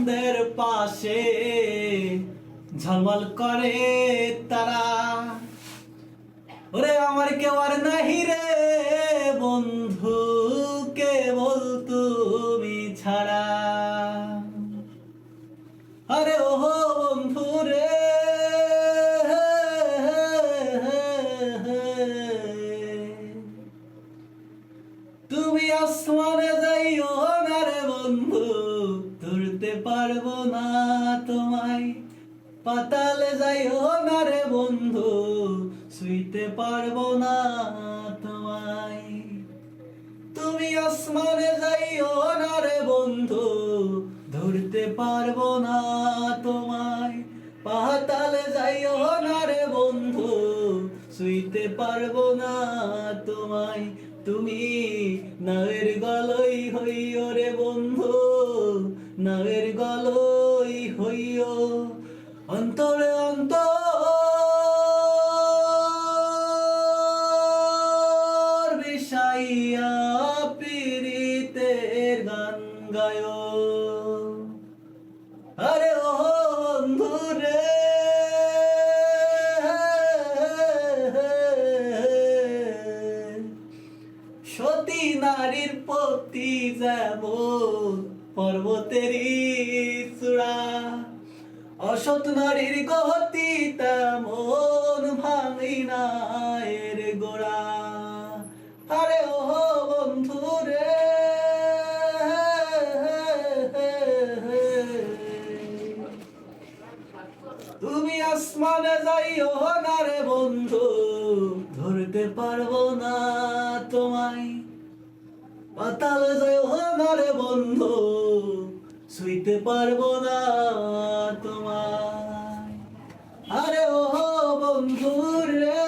চাঁদের পাশে ঝলমল করে তারা। ওরে আমার কেউ আর নাহি রে বন্ধু, কেবল তুমি ছাড়া। আরে ও বন্ধু রে, তুমি আসমানে যাইও না রে বন্ধু, ধরতে পারবো না তোমায়। পাতালে যাইও না রে বন্ধু, ছুঁইতে পারবো না তোমায়। তুমি আসমানে যাইও না রে বন্ধু, ধরতে পারবো না তোমায়। পাতালে যাইও না রে বন্ধু, ছুঁইতে পারবো না তোমায়। তুমি নায়ের গলই হইও রে বন্ধু, নায়ের গলই হইও। অন্তরে অন্তর বিষাইয়া পীড়িতের গান গায়ো। আরে ও বন্ধু রে, সতী নারীর প্রতি যেমন পর্বতেরই চূড়া, অসৎ নারীর গতি তেমন ভাঙি না এর গোড়া। আরে ও বন্ধু রে, তুমি আসমানে যাইও না রে বন্ধু, ধরতে পারবো না তোমায়। পাতালে যাইও না রে বন্ধু, ছুঁইতে পারবো না তোমায়। আরে ও বন্ধু রে।